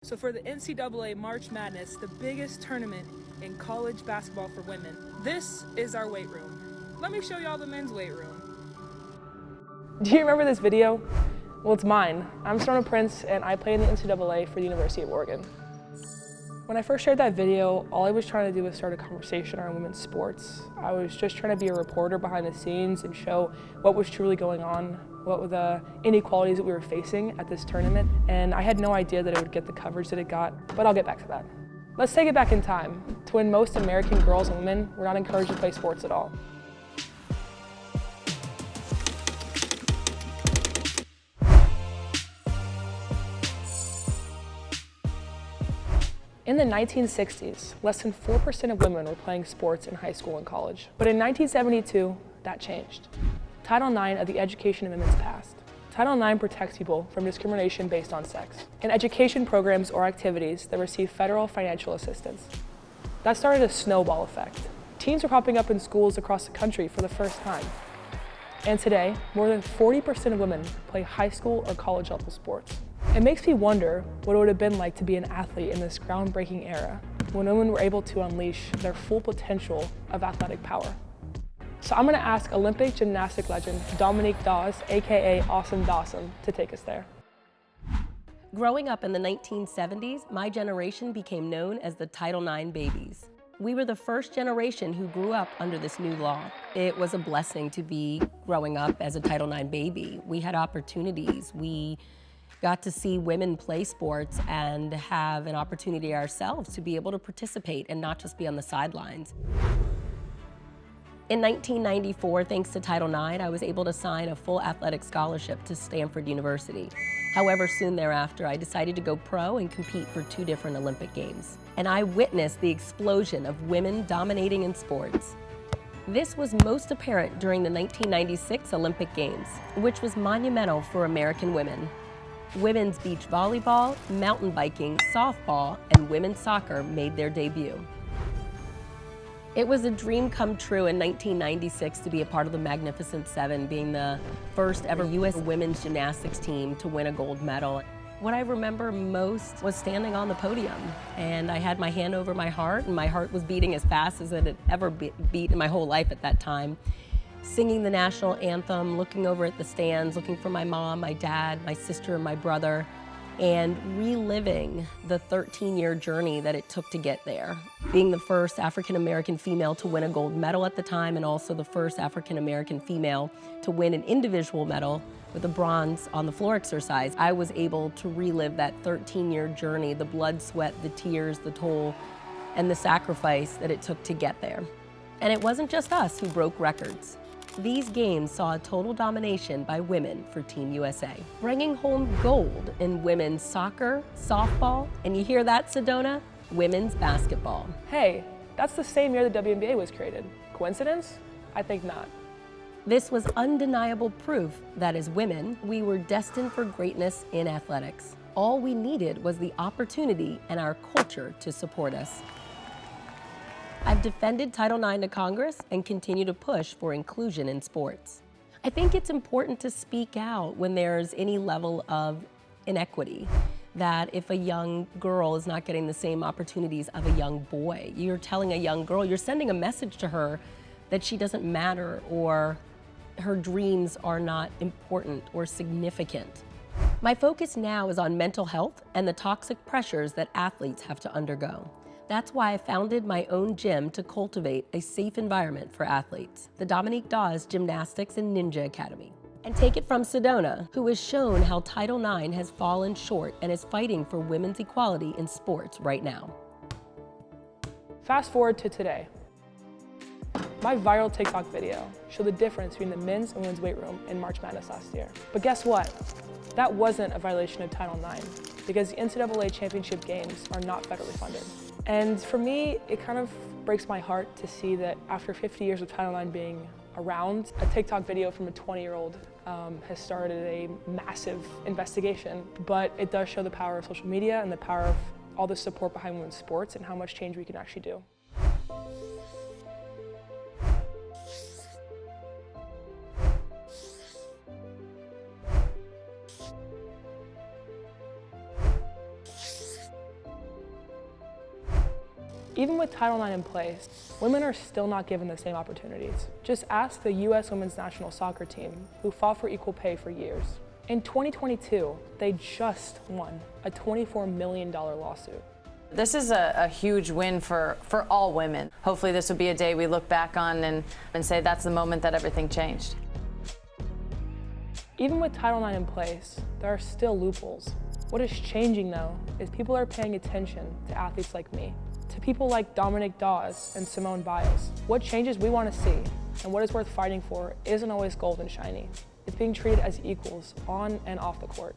So for the NCAA March Madness, the biggest tournament in college basketball for women, this is our weight room. Let me show y'all the men's weight room. Do you remember this video? Well, it's mine. I'm Sedona Prince, and I play in the NCAA for the University of Oregon. When I first shared that video, all I was trying to do was start a conversation around women's sports. I was just trying to be a reporter behind the scenes and show what was truly going on, what were the inequalities that we were facing at this tournament. And I had no idea that it would get the coverage that it got, but I'll get back to that. Let's take it back in time to when most American girls and women were not encouraged to play sports at all. In the 1960s, less than 4% of women were playing sports in high school and college. But in 1972, that changed. Title IX of the Education of Women's passed. Title IX protects people from discrimination based on sex in education programs or activities that receive federal financial assistance. That started a snowball effect. Teams were popping up in schools across the country for the first time. And today, more than 40% of women play high school or college level sports. It makes me wonder what it would have been like to be an athlete in this groundbreaking era when women were able to unleash their full potential of athletic power. So I'm going to ask Olympic gymnastic legend Dominique Dawes, aka Awesome Dawson, to take us there. Growing up in the 1970s, my generation became known as the Title IX babies. We were the first generation who grew up under this new law. It was a blessing to be growing up as a Title IX baby. We had opportunities. We got to see women play sports and have an opportunity ourselves to be able to participate and not just be on the sidelines. In 1994, thanks to Title IX, I was able to sign a full athletic scholarship to Stanford University. However, soon thereafter, I decided to go pro and compete for 2 different Olympic Games. And I witnessed the explosion of women dominating in sports. This was most apparent during the 1996 Olympic Games, which was monumental for American women. Women's beach volleyball, mountain biking, softball, and women's soccer made their debut. It was a dream come true in 1996 to be a part of the Magnificent Seven, being the first ever U.S. women's gymnastics team to win a gold medal. What I remember most was standing on the podium, and I had my hand over my heart, and my heart was beating as fast as it had ever beat in my whole life at that time. Singing the national anthem, looking over at the stands, looking for my mom, my dad, my sister, and my brother, and reliving the 13-year journey that it took to get there. Being the first African-American female to win a gold medal at the time, and also the first African-American female to win an individual medal with a bronze on the floor exercise, I was able to relive that 13-year journey, the blood, sweat, the tears, the toll, and the sacrifice that it took to get there. And it wasn't just us who broke records. These games saw a total domination by women for Team USA, bringing home gold in women's soccer, softball, and you hear that, Sedona? Women's basketball. Hey, that's the same year the WNBA was created. Coincidence? I think not. This was undeniable proof that as women, we were destined for greatness in athletics. All we needed was the opportunity and our culture to support us. I've defended Title IX to Congress and continue to push for inclusion in sports. I think it's important to speak out when there's any level of inequity, that if a young girl is not getting the same opportunities of a young boy, you're telling a young girl, you're sending a message to her that she doesn't matter or her dreams are not important or significant. My focus now is on mental health and the toxic pressures that athletes have to undergo. That's why I founded my own gym to cultivate a safe environment for athletes, the Dominique Dawes Gymnastics and Ninja Academy. And take it from Sedona, who has shown how Title IX has fallen short and is fighting for women's equality in sports right now. Fast forward to today. My viral TikTok video showed the difference between the men's and women's weight room in March Madness last year. But guess what? That wasn't a violation of Title IX because the NCAA championship games are not federally funded. And for me, it kind of breaks my heart to see that after 50 years of Title IX being around, a TikTok video from a 20-year-old has started a massive investigation. But it does show the power of social media and the power of all the support behind women's sports and how much change we can actually do. Even with Title IX in place, women are still not given the same opportunities. Just ask the U.S. women's national soccer team, who fought for equal pay for years. In 2022, they just won a $24 million lawsuit. This is a huge win for all women. Hopefully this will be a day we look back on and say that's the moment that everything changed. Even with Title IX in place, there are still loopholes. What is changing, though, is people are paying attention to athletes like me, to people like Dominique Dawes and Simone Biles. What changes we want to see and what is worth fighting for isn't always gold and shiny. It's being treated as equals on and off the court.